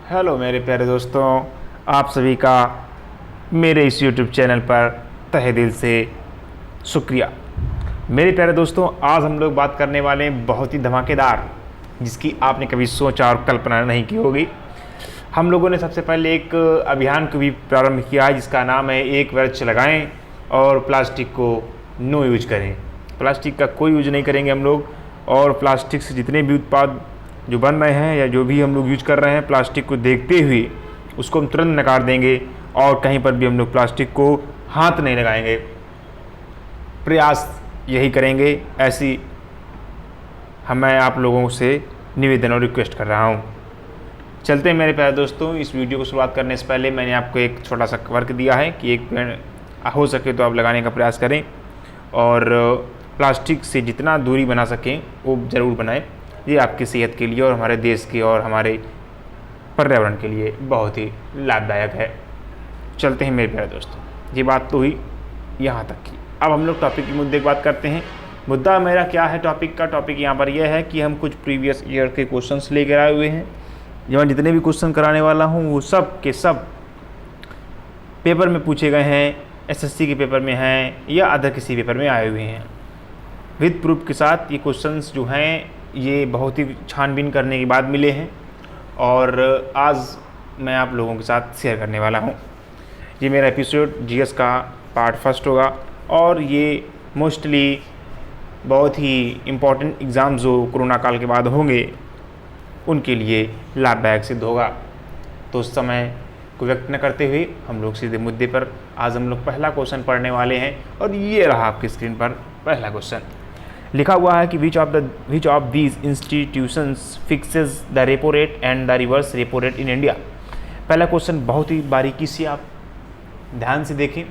Hello मेरे प्यारे दोस्तों, आप सभी का मेरे इस YouTube चैनल पर तहे दिल से शुक्रिया। मेरे प्यारे दोस्तों, आज हम लोग बात करने वाले हैं बहुत ही धमाकेदार, जिसकी आपने कभी सोचा और कल्पना नहीं की होगी। हम लोगों ने सबसे पहले एक अभियान को भी प्रारंभ किया है, जिसका नाम है एक वृक्ष लगाएं और प्लास्टिक को नो यूज करें। प्लास्टिक का कोई यूज नहीं करेंगे हम लोग, और प्लास्टिक से जितने भी उत्पाद जो बन रहे हैं या जो भी हम लोग यूज कर रहे हैं, प्लास्टिक को देखते हुए उसको हम तुरंत नकार देंगे और कहीं पर भी हम लोग प्लास्टिक को हाथ नहीं लगाएंगे। प्रयास यही करेंगे, ऐसी मैं आप लोगों से निवेदन और रिक्वेस्ट कर रहा हूँ। चलते हैं मेरे प्यारे दोस्तों, इस वीडियो को शुरुआत करने से पहले मैंने आपको एक छोटा सा वर्क दिया है कि एक पेड़ हो सके तो आप लगाने का प्रयास करें, और प्लास्टिक से जितना दूरी बना सकें वो ज़रूर बनाएं। ये आपकी सेहत के लिए और हमारे देश के और हमारे पर्यावरण के लिए बहुत ही लाभदायक है। चलते हैं मेरे प्यारे दोस्तों, ये बात तो हुई यहाँ तक की। अब हम लोग टॉपिक के मुद्दे की बात करते हैं। मुद्दा मेरा क्या है टॉपिक का? टॉपिक यहाँ पर यह है कि हम कुछ प्रीवियस ईयर के क्वेश्चंस लेकर आए हुए हैं। जो मैं जितने भी क्वेश्चन कराने वाला हूँ वो सब के सब पेपर में पूछे गए हैं, एसएससी के पेपर में हैं या अदर किसी पेपर में आए हुए हैं। विद प्रूफ के साथ ये क्वेश्चंस जो हैं ये बहुत ही छानबीन करने के बाद मिले हैं, और आज मैं आप लोगों के साथ शेयर करने वाला हूँ। ये मेरा एपिसोड जीएस का पार्ट फर्स्ट होगा, और ये मोस्टली बहुत ही इम्पॉर्टेंट एग्ज़ाम जो कोरोना काल के बाद होंगे उनके लिए लाभदायक सिद्ध होगा। तो उस समय को व्यक्त न करते हुए हम लोग सीधे मुद्दे पर आज हम लोग पहला क्वेश्चन पढ़ने वाले हैं, और ये रहा आपकी स्क्रीन पर पहला क्वेश्चन। लिखा हुआ है कि which of these institutions fixes the repo rate and the reverse repo rate in India. पहला क्वेश्चन बहुत ही बारीकी से आप ध्यान से देखें।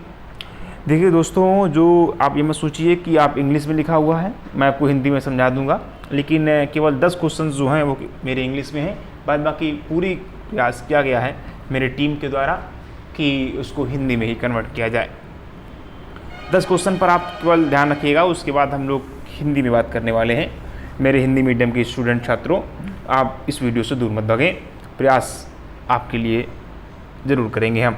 देखिए दोस्तों, जो आप ये मत सोचिए कि आप इंग्लिश में लिखा हुआ है, मैं आपको हिंदी में समझा दूंगा, लेकिन केवल 10 क्वेश्चन जो हैं वो मेरे इंग्लिश में हैं। बाद बाकी पूरी प्रयास किया गया है मेरे टीम के द्वारा कि उसको हिंदी में ही कन्वर्ट किया जाए। 10 क्वेश्चन पर आप केवल ध्यान रखिएगा, उसके बाद हम लोग हिंदी में बात करने वाले हैं। मेरे हिंदी मीडियम के स्टूडेंट छात्रों, आप इस वीडियो से दूर मत भागें, प्रयास आपके लिए ज़रूर करेंगे हम।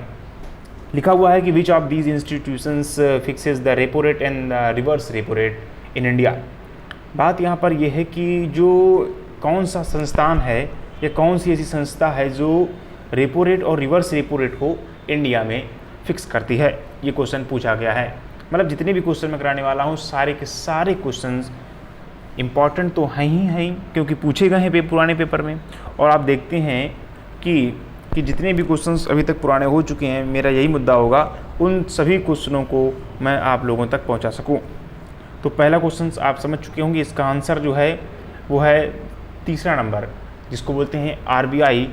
लिखा हुआ है कि which of these institutions fixes the repo rate and reverse repo rate in India. बात यहाँ पर यह है कि जो कौन सा संस्थान है या कौन सी ऐसी संस्था है जो रेपो रेट और रिवर्स रेपो रेट को इंडिया में फिक्स करती है। ये क्वेश्चन पूछा गया है। मतलब जितने भी क्वेश्चन मैं कराने वाला हूँ सारे के सारे क्वेश्चंस इम्पॉर्टेंट तो हैं ही, क्योंकि पूछे गए हैं पुराने पेपर में। और आप देखते हैं कि जितने भी क्वेश्चंस अभी तक पुराने हो चुके हैं, मेरा यही मुद्दा होगा उन सभी क्वेश्चनों को मैं आप लोगों तक पहुंचा सकूं। तो पहला क्वेश्चन आप समझ चुके होंगे, इसका आंसर जो है वो है तीसरा नंबर, जिसको बोलते हैं RBI,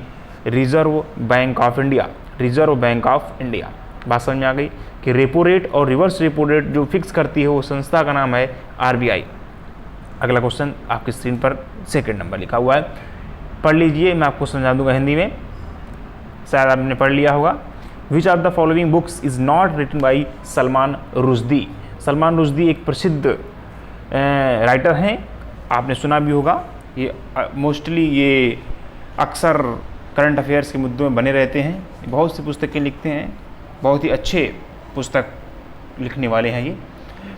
reserve bank of India. Reserve bank of India, बात समझ में आ गई कि रेपो रेट और रिवर्स रेपो रेट जो फिक्स करती है वो संस्था का नाम है RBI। अगला क्वेश्चन आपकी स्क्रीन पर सेकंड नंबर लिखा हुआ है, पढ़ लीजिए, मैं आपको समझा दूंगा हिंदी में, शायद आपने पढ़ लिया होगा। Which of the following books is not written by Salman Rushdie. Salman Rushdie एक प्रसिद्ध राइटर हैं, आपने सुना भी होगा। ये मोस्टली ये अक्सर करंट अफेयर्स के मुद्दों में बने रहते हैं, बहुत सी पुस्तकें लिखते हैं, बहुत ही अच्छे पुस्तक लिखने वाले हैं ये।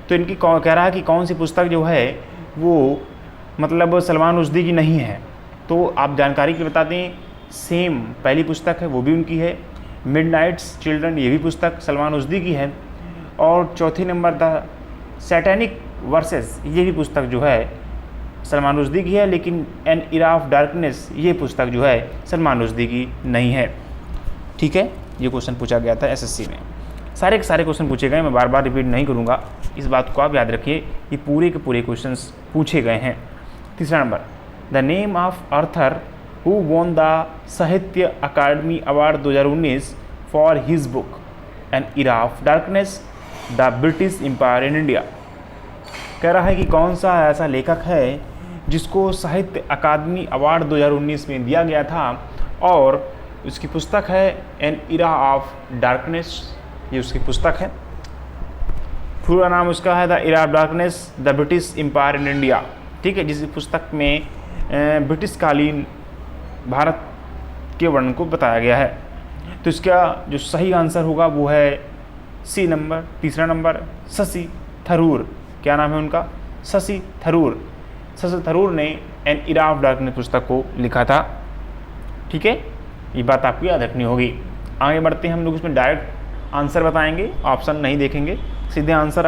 तो इनकी कह रहा है कि कौन सी पुस्तक जो है वो मतलब सलमान रुश्दी की नहीं है। तो आप जानकारी के लिए बता दें, सेम पहली पुस्तक है वो भी उनकी है, मिडनाइट्स चिल्ड्रन ये भी पुस्तक सलमान रुश्दी की है, और चौथे नंबर द सैटेनिक वर्सेस ये भी पुस्तक जो है सलमान रुश्दी की है, लेकिन एन इरा ऑफ डार्कनेस ये पुस्तक जो है सलमान रुश्दी की नहीं है। ठीक है, ये क्वेश्चन पूछा गया था एसएससी में। सारे के सारे क्वेश्चन पूछे गए, मैं बार बार रिपीट नहीं करूँगा, इस बात को आप याद रखिए, ये पूरे के पूरे क्वेश्चंस पूछे गए हैं। तीसरा number, the name of author who won the Sahitya Akademi award 2019 for his book an era of darkness the British empire in India. कह रहा है कि कौन सा ऐसा लेखक है जिसको साहित्य अकादमी अवार्ड 2019 में दिया गया था, और उसकी पुस्तक है एन इरा ऑफ डार्कनेस, ये उसकी पुस्तक है। पूरा नाम उसका है the era of darkness the British empire in India. ठीक है, जिस पुस्तक में ब्रिटिश कालीन भारत के वर्णन को बताया गया है। तो इसका जो सही आंसर होगा वो है सी नंबर, तीसरा नंबर, शशि थरूर। क्या नाम है उनका? शशि थरूर। शशि थरूर ने एन इरा ऑफ डार्कनेस पुस्तक को लिखा था। ठीक है, ये बात आपको याद रखनी होगी। आगे बढ़ते हैं हम लोग, इसमें डायरेक्ट आंसर बताएंगे, ऑप्शन नहीं देखेंगे, सीधे आंसर।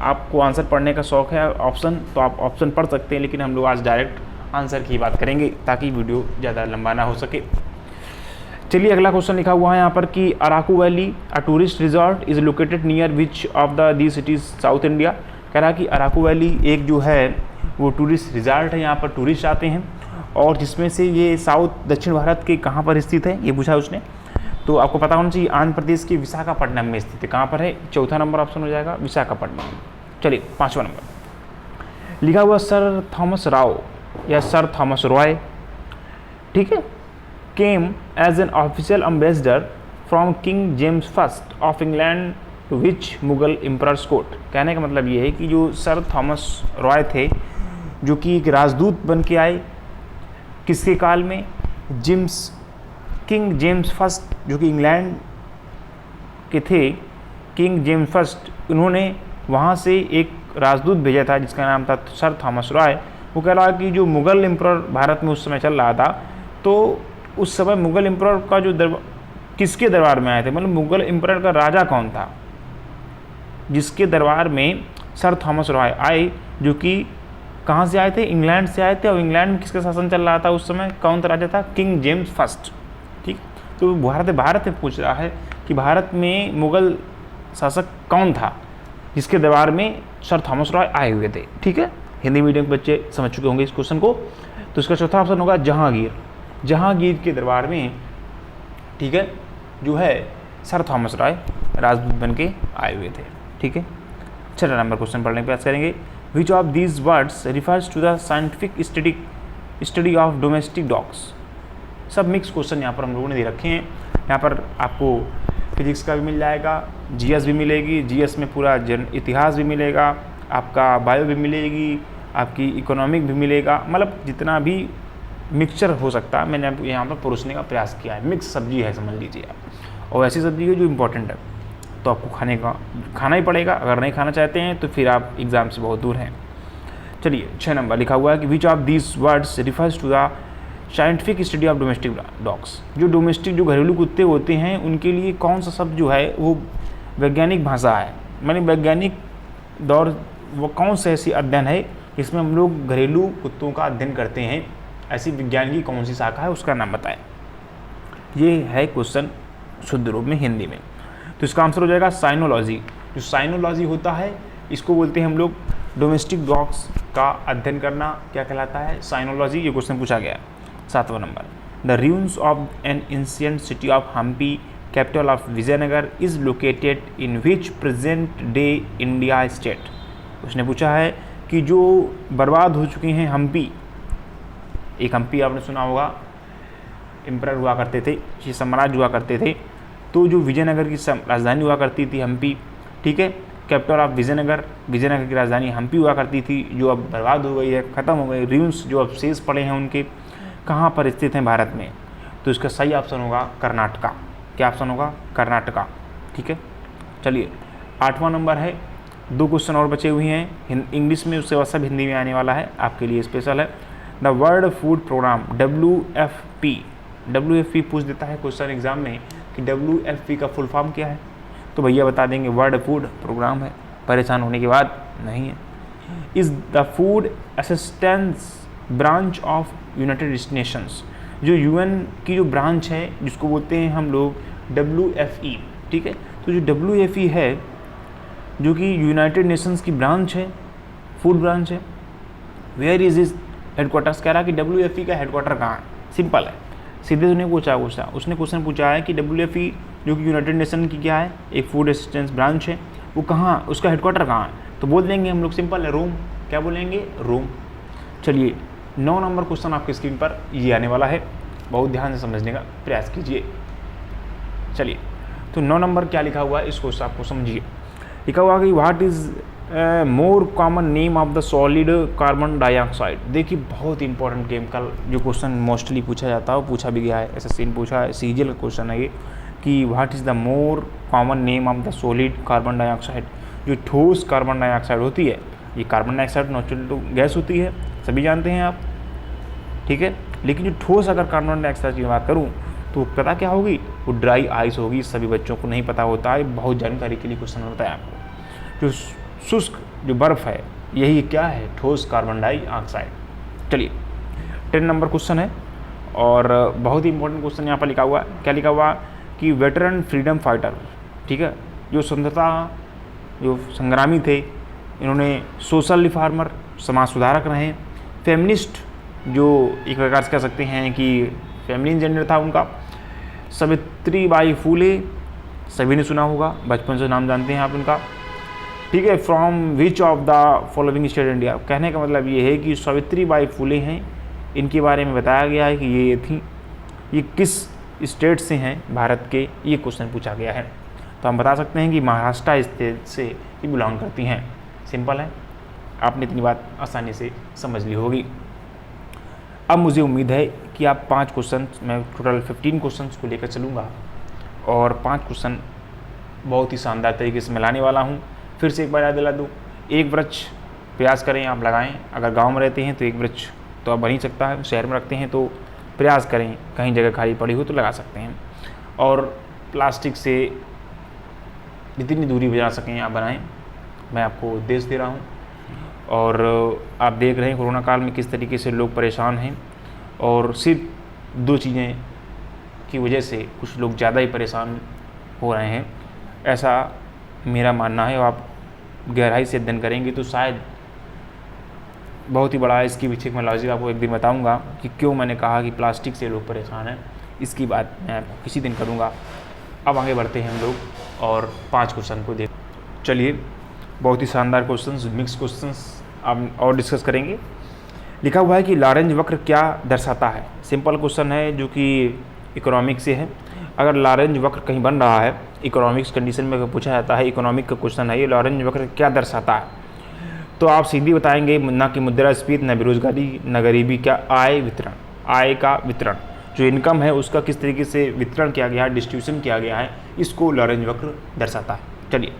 आपको आंसर पढ़ने का शौक है ऑप्शन, तो आप ऑप्शन पढ़ सकते हैं, लेकिन हम लोग आज डायरेक्ट आंसर की बात करेंगे ताकि वीडियो ज़्यादा लंबा ना हो सके। चलिए, अगला क्वेश्चन लिखा हुआ है यहाँ पर कि Araku valley a tourist resort is located near which of the cities south India. कह रहा कि अराकू वैली एक जो है वो टूरिस्ट रिजॉर्ट है, यहाँ पर टूरिस्ट आते हैं, और जिसमें से ये साउथ दक्षिण भारत के कहाँ पर स्थित है ये पूछा उसने। तो आपको पता होना चाहिए आंध्र प्रदेश के विशाखापट्टनम में स्थित है। कहाँ पर है? चौथा नंबर ऑप्शन हो जाएगा विशाखापट्टनम। चलिए, पांचवा नंबर लिखा हुआ सर थॉमस राव या सर थॉमस रॉय, ठीक है, came as an official ambassador from king James first of England to which Mughal emperor's court. कहने का मतलब ये है कि जो सर थॉमस रॉय थे, जो कि एक राजदूत बन के आए किसके काल में? किंग जेम्स फर्स्ट, जो कि इंग्लैंड के थे, किंग जेम्स फर्स्ट, उन्होंने वहाँ से एक राजदूत भेजा था जिसका नाम था सर थॉमस रॉय। वो कह रहा कि जो मुग़ल एम्परर भारत में उस समय चल रहा था, तो उस समय मुग़ल एम्परर का जो किसके दरबार में आए थे, मतलब मुग़ल एम्परर का राजा कौन था जिसके दरबार में सर थॉमस रॉय आए, जो कि कहाँ से आए थे? इंग्लैंड से आए थे। और इंग्लैंड में किसका शासन चल रहा था उस समय? कौन सा राजा था? King James first. ठीक, तो भारत में पूछ रहा है कि भारत में मुग़ल शासक कौन था जिसके दरबार में सर थॉमस रॉय आए हुए थे। ठीक है, हिंदी मीडियम के बच्चे समझ चुके होंगे इस क्वेश्चन को। तो इसका चौथा ऑप्शन होगा जहांगीर। जहांगीर के दरबार में, ठीक है, जो है सर थॉमस रॉय राजदूत बन के आए हुए थे। ठीक है, छठा नंबर क्वेश्चन पढ़ने का प्रयास करेंगे। Which of these words refers to the scientific study of domestic dogs. सब मिक्स क्वेश्चन यहाँ पर हम लोगों ने दे रखे हैं। यहाँ पर आपको फिजिक्स का भी मिल जाएगा, जीएस भी मिलेगी, जीएस में पूरा इतिहास भी मिलेगा, आपका बायो भी मिलेगी, आपकी इकोनॉमिक भी मिलेगा, मतलब जितना भी मिक्सचर हो सकता है मैंने यहाँ पर परोसने का प्रयास किया है। मिक्स सब्जी है समझ लीजिए आप, और ऐसी सब्जी है जो इम्पोर्टेंट है, तो आपको खाना ही पड़ेगा। अगर नहीं खाना चाहते हैं तो फिर आप एग्ज़ाम से बहुत दूर हैं। चलिए, 6 नंबर लिखा हुआ है कि which of this words refers to the scientific study of domestic dogs. जो डोमेस्टिक जो घरेलू कुत्ते होते हैं उनके लिए कौन सा शब्द जो है वो वैज्ञानिक भाषा है, माने वैज्ञानिक दौर, वो कौन सा ऐसी अध्ययन है जिसमें हम लोग घरेलू कुत्तों का अध्ययन करते हैं, ऐसी विज्ञान की कौन सी शाखा है उसका नाम बताएं। ये है क्वेश्चन शुद्ध रूप में हिंदी में। तो इसका आंसर हो जाएगा साइनोलॉजी। जो साइनोलॉजी होता है इसको बोलते हैं हम लोग डोमेस्टिक डॉग्स का अध्ययन करना, क्या कहलाता है? साइनोलॉजी। ये क्वेश्चन पूछा गया। 7वां number, the ruins of an ancient city of Hampi capital of Vijayanagar is located in which present day India state. उसने पूछा है कि जो बर्बाद हो चुकी हैं हम्पी, एक हम्पी आपने सुना होगा, एम्परर हुआ करते थे, ये साम्राज्य हुआ करते थे, तो जो विजयनगर की राजधानी हुआ करती थी हम्पी, ठीक है, कैपिटल ऑफ विजयनगर, विजयनगर की राजधानी हम्पी हुआ करती थी, जो अब बर्बाद हो गई है, ख़त्म हो गई। रूइंस जो अवशेष पड़े हैं उनके कहाँ पर स्थित हैं भारत में? तो इसका सही ऑप्शन होगा कर्नाटका। क्या ऑप्शन होगा? कर्नाटका। ठीक है, चलिए 8वां नंबर है। 2 क्वेश्चन और बचे हुए हैं इंग्लिश में, उससे सब हिंदी में आने वाला है, आपके लिए स्पेशल है। The world food programme WFP पूछ देता है क्वेश्चन एग्जाम में कि WFP का फुल फॉर्म क्या है, तो भैया बता देंगे वर्ल्ड फूड प्रोग्राम है, परेशान होने की बात नहीं है। Is the food assistance branch of United Nations. जो UN की जो ब्रांच है जिसको बोलते हैं हम लोग WFE, ठीक है, तो जो WFE है जो कि यूनाइटेड नेशंस की ब्रांच है, फूड ब्रांच है, वेयर इज इज हेडक्वार्टर्स। कह रहा है कि WFE का हेडक्वार्टर कहाँ है? सिंपल है, सीधे उसने उसने क्वेश्चन पूछा है कि WFE जो कि यूनाइटेड नेशन की क्या है, एक फूड असिस्टेंस ब्रांच है, वो कहाँ, उसका हेडक्वार्टर कहाँ है? तो बोल देंगे हम लोग सिंपल है रोम। क्या बोलेंगे? रोम। चलिए 9 नंबर क्वेश्चन आपकी स्क्रीन पर ये आने वाला है, बहुत ध्यान से समझने का प्रयास कीजिए। चलिए तो 9 नंबर क्या लिखा हुआ है इसको आपको समझिए। लिखा हुआ कि what is more common name of the solid carbon dioxide. देखिए बहुत इंपॉर्टेंट गेम का जो क्वेश्चन मोस्टली पूछा जाता है वो पूछा भी गया है, एसएससी ने पूछा है, सीजीएल का क्वेश्चन है ये कि what is the more common name of the solid carbon dioxide. जो ठोस कार्बन डाइऑक्साइड होती है, ये कार्बन डाइऑक्साइड नेचुरल तो गैस होती है, सभी जानते हैं आप, ठीक है, लेकिन जो ठोस अगर कार्बन डाइऑक्साइड की बात करूँ तो पता क्या होगी, वो ड्राई आइस होगी। सभी बच्चों को नहीं पता होता है, बहुत जानकारी के लिए क्वेश्चन होता है आपको। जो शुष्क जो बर्फ़ है यही क्या है, ठोस कार्बन डाइऑक्साइड। चलिए 10 नंबर क्वेश्चन है और बहुत ही इंपॉर्टेंट क्वेश्चन यहाँ पर लिखा हुआ है। क्या लिखा हुआ कि वेटरन फ्रीडम फाइटर, ठीक है, जो स्वतंत्रता जो संग्रामी थे, इन्होंने सोशल रिफॉर्मर समाज सुधारक रहे, फेमिनिस्ट जो एक प्रकार से कह सकते हैं कि फेमिनिन जेंडर था उनका, सावित्रीबाई फूले, सभी ने सुना होगा, बचपन से नाम जानते हैं आप उनका, ठीक है। From which of the following state India, कहने का मतलब ये है कि सावित्रीबाई फूले हैं, इनके बारे में बताया गया है कि ये थी, ये किस स्टेट से हैं भारत के, ये क्वेश्चन पूछा गया है। तो हम बता सकते हैं कि महाराष्ट्र स्टेट से ये बिलोंग करती हैं। सिंपल है, आपने इतनी बात आसानी से समझ ली होगी। अब मुझे उम्मीद है कि आप 5 क्वेश्चन, मैं टोटल 15 क्वेश्चन को लेकर चलूँगा और 5 क्वेश्चन बहुत ही शानदार तरीके से मैं लाने वाला हूँ। फिर से एक बार याद दिला दूँ, एक वृक्ष प्रयास करें आप लगाएं। अगर गांव में रहते हैं तो एक वृक्ष तो आप बन ही सकता है, शहर में रखते हैं तो प्रयास करें, कहीं जगह खाली पड़ी हो तो लगा सकते हैं। और प्लास्टिक से जितनी दूरी बचा सकें आप बनाएं, मैं आपको उपदेश दे रहा हूँ। और आप देख रहे हैं कोरोना काल में किस तरीके से लोग परेशान हैं, और सिर्फ 2 चीज़ें की वजह से कुछ लोग ज़्यादा ही परेशान हो रहे हैं, ऐसा मेरा मानना है। और आप गहराई से अध्ययन करेंगे तो शायद बहुत ही बड़ा है, इसकी पीछे मैं लॉजिक आपको एक दिन बताऊंगा कि क्यों मैंने कहा कि प्लास्टिक से लोग परेशान हैं, इसकी बात मैं आपको किसी दिन करूंगा। अब आगे बढ़ते हैं हम लोग और 5 क्वेश्चन को देख। चलिए, बहुत ही शानदार क्वेश्चंस, मिक्स क्वेश्चंस अब और डिस्कस करेंगे। लिखा हुआ है कि लॉरेंज वक्र क्या दर्शाता है। सिंपल क्वेश्चन है जो कि इकोनॉमिक से है। अगर लॉरेंज वक्र कहीं बन रहा है, इकोनॉमिक्स कंडीशन में पूछा जाता है, इकोनॉमिक का क्वेश्चन है ये, लॉरेंज वक्र क्या दर्शाता है, तो आप सीधी बताएंगे ना कि मुद्रास्फीति, न बेरोजगारी, न गरीबी, क्या आय वितरण, आय का वितरण, जो इनकम है उसका किस तरीके से वितरण किया गया है, डिस्ट्रीब्यूशन किया गया है, इसको लॉरेंज वक्र दर्शाता है। चलिए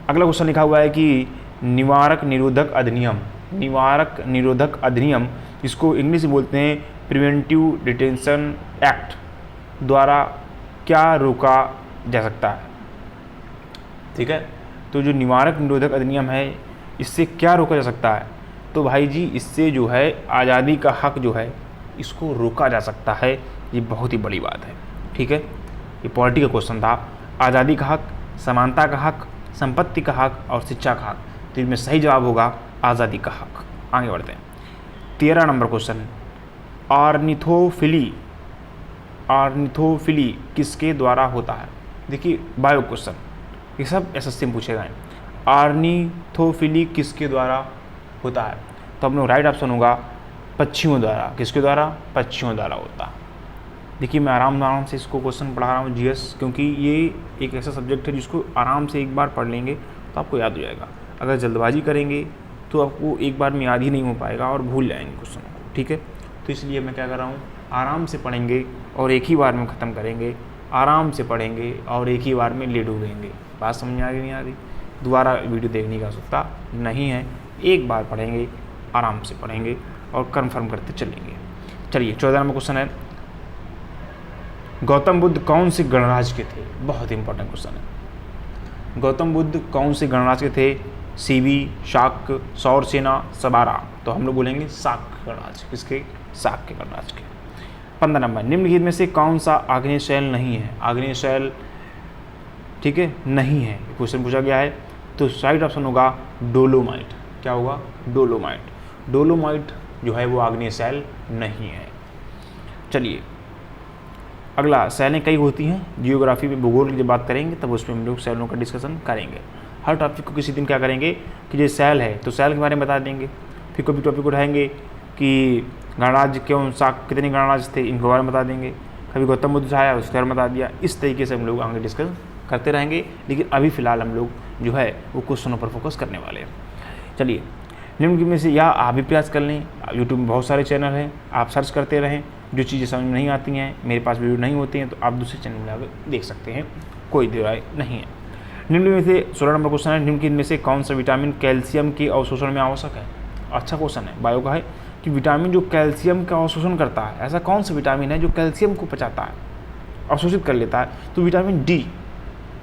अगला क्वेश्चन लिखा हुआ है कि निवारक निरोधक अधिनियम, निवारक निरोधक अधिनियम, इसको इंग्लिश में बोलते हैं प्रिवेंटिव डिटेंशन एक्ट, द्वारा क्या रोका जा सकता है। ठीक है, तो जो निवारक निरोधक अधिनियम है इससे क्या रोका जा सकता है, तो भाई जी इससे जो है आज़ादी का हक जो है इसको रोका जा सकता है। ये बहुत ही बड़ी बात है, ठीक है, ये पॉलिटिकल क्वेश्चन था। आज़ादी का हक, समानता का हक, संपत्ति का हक और शिक्षा का हक, तो इसमें सही जवाब होगा आज़ादी का हक। आगे बढ़ते हैं। 13 नंबर क्वेश्चन, ऑर्निथोफिली, ऑर्निथोफिली किसके द्वारा होता है। देखिए बायो क्वेश्चन, ये सब एसएससी में पूछे गए। ऑर्निथोफिली किसके द्वारा होता है, तो हम लोग राइट ऑप्शन होगा पक्षियों द्वारा। किसके द्वारा, पक्षियों द्वारा होता है। देखिए मैं आराम से इसको क्वेश्चन पढ़ा रहा हूँ जीएस, क्योंकि ये एक ऐसा सब्जेक्ट है जिसको आराम से एक बार पढ़ लेंगे तो आपको याद हो जाएगा। अगर जल्दबाजी करेंगे तो आपको एक बार में याद ही नहीं हो पाएगा और भूल जाएंगे क्वेश्चन को, ठीक है। तो इसलिए मैं क्या कर रहा हूँ, आराम से पढ़ेंगे और एक ही बार में ख़त्म करेंगे, आराम से पढ़ेंगे और एक ही बार में ले डूबेंगे। बात समझ में आ रही नहीं आ रही, दोबारा वीडियो देखने का आवश्यकता नहीं है, एक बार पढ़ेंगे, आराम से पढ़ेंगे और कंफर्म करते चलेंगे। चलिए 14 नंबर क्वेश्चन है, गौतम बुद्ध कौन से गणराज्य के थे। बहुत इंपॉर्टेंट क्वेश्चन है। गौतम बुद्ध कौन से गणराज्य के थे, सीवी, शाक्य, सौरसेना, सबारा, तो हम लोग बोलेंगे शाक्य गणराज्य। किसके, शाक्य गणराज्य के। 15 नंबर, निम्नलिखित में से कौन सा आग्नेय शैल नहीं है। आग्नेय शैल, ठीक है, नहीं है, क्वेश्चन पूछा गया है, तो राइट ऑप्शन होगा डोलोमाइट। क्या होगा, डोलोमाइट। डोलोमाइट जो है वो आग्नेय शैल नहीं है। चलिए अगला, शैलें कई होती हैं, जियोग्राफी में भूगोल की जब बात करेंगे तब उसमें हम लोग शैलों का डिस्कशन करेंगे। हर टॉपिक को किसी दिन क्या करेंगे कि जो शैल है तो शैल के बारे में बता देंगे, फिर कभी टॉपिक उठाएंगे कि गणराज्य क्यों, कितने गणराज्य थे, इनके बारे में बता देंगे, कभी गौतम बुद्ध आया उसके बारे में बता दिया। इस तरीके से हम लोग आगे डिस्कस करते रहेंगे, लेकिन अभी फ़िलहाल हम लोग जो है वो क्वेश्चनों पर फोकस करने वाले हैं। चलिए, निम्न में से या आप भी प्रयास कर लें, यूट्यूब में बहुत सारे चैनल हैं, आप सर्च करते रहें। जो चीज़ें समझ में नहीं आती हैं, मेरे पास वीडियो नहीं होती हैं, तो आप दूसरे चैनल में आकर देख सकते हैं, कोई दुराय नहीं है। निम्न में से 16 नंबर क्वेश्चन है, निम्न में से कौन सा विटामिन कैल्शियम के अवशोषण में आवश्यक है? अच्छा क्वेश्चन है, बायो का है कि विटामिन जो कैल्शियम का अवशोषण करता है, ऐसा कौन सा विटामिन है जो कैल्शियम को पचाता है, अवशोषित कर लेता है? तो विटामिन डी।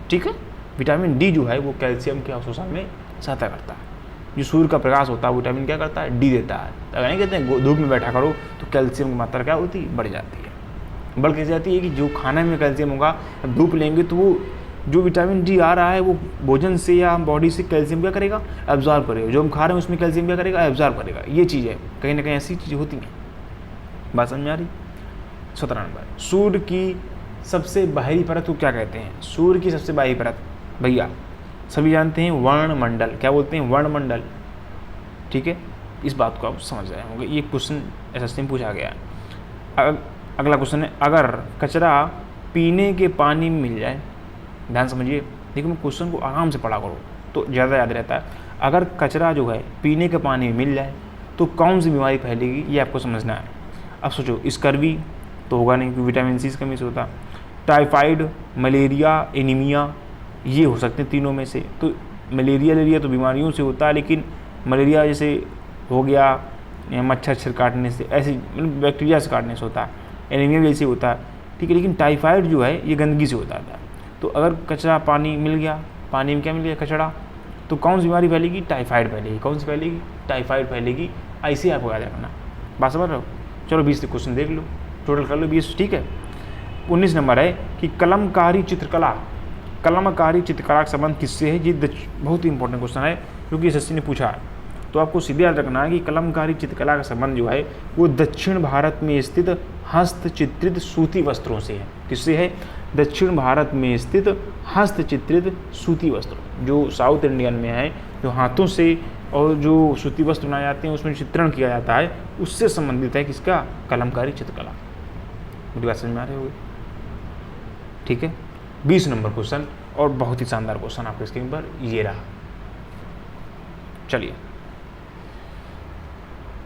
ठीक है, विटामिन डी जो है वो कैल्शियम के अवशोषण में सहायता करता है। जो सूर्य का प्रकाश होता है विटामिन क्या करता है? डी देता है। अगर नहीं कहते हैं धूप में बैठा करो तो कैल्शियम की मात्रा क्या होती है? बढ़ जाती है। बढ़ कैसे जाती है कि जो खाने में कैल्शियम होगा, धूप लेंगे तो वो जो विटामिन डी आ रहा है वो भोजन से या बॉडी से कैल्शियम क्या करेगा? एब्जॉर्ब करेगा। जो हम खा रहे हैं उसमें कैल्शियम क्या करेगा? एब्जॉर्ब करेगा। ये चीज़ है, कहीं ना कहीं ऐसी चीज़ें होती हैं। बात समझ में आ रही? 17 नंबर, सूर्य की सबसे बाहरी परत को क्या कहते हैं? सूर्य की सबसे बाहरी परत भैया सभी जानते हैं, वर्णमंडल। क्या बोलते हैं? वर्णमंडल। ठीक है, इस बात को आप समझ रहे होंगे, ये क्वेश्चन एसएससी में पूछा गया है। अगला क्वेश्चन है, अगर कचरा पीने के पानी में मिल जाए, ध्यान समझिए, देखो मैं क्वेश्चन को आराम से पढ़ा करो तो ज़्यादा याद रहता है। अगर कचरा जो है पीने के पानी में मिल जाए तो कौन सी बीमारी फैलेगी, ये आपको समझना है। अब सोचो, स्कर्वी तो होगा नहीं क्योंकि विटामिन सी की कमी से होता, टाइफाइड, मलेरिया, एनीमिया, ये हो सकते हैं तीनों में से। तो मलेरिया तो बीमारियों से होता है, लेकिन मलेरिया जैसे हो गया या मच्छर काटने से, ऐसे मतलब बैक्टीरिया से काटने से होता है। एनीमिया जैसे होता है, ठीक है। लेकिन टाइफाइड जो है ये गंदगी से होता है। तो अगर कचरा पानी मिल गया, पानी में क्या मिल गया? कचरा, तो कौन सी बीमारी फैलेगी? टाइफाइड फैलेगी। कौन सी फैलेगी? टाइफाइड फैलेगी। ऐसे आपको याद रखना। बात समझ रहे हो? चलो 20 क्वेश्चन देख लो, टोटल कर लो 20। ठीक है। 19 नंबर है कि कलमकारी चित्रकला का संबंध किससे है? ये बहुत ही इंपॉर्टेंट क्वेश्चन है क्योंकि एसएससी ने पूछा है। तो आपको सीधे याद रखना है कि कलमकारी चित्रकला का संबंध जो है वो दक्षिण भारत में स्थित हस्तचित्रित सूती वस्त्रों से है। किससे है? दक्षिण भारत में स्थित हस्तचित्रित सूती वस्त्र, जो साउथ इंडियन में है, जो हाथों से और जो सूती वस्त्र बनाए जाते हैं उसमें चित्रण किया जाता है, उससे संबंधित है किसका? कलमकारी चित्रकला। मेरी बात समझ में आ रही होगी? ठीक है। 20 नंबर क्वेश्चन, और बहुत ही शानदार क्वेश्चन आपके स्क्रीन पर ये रहा। चलिए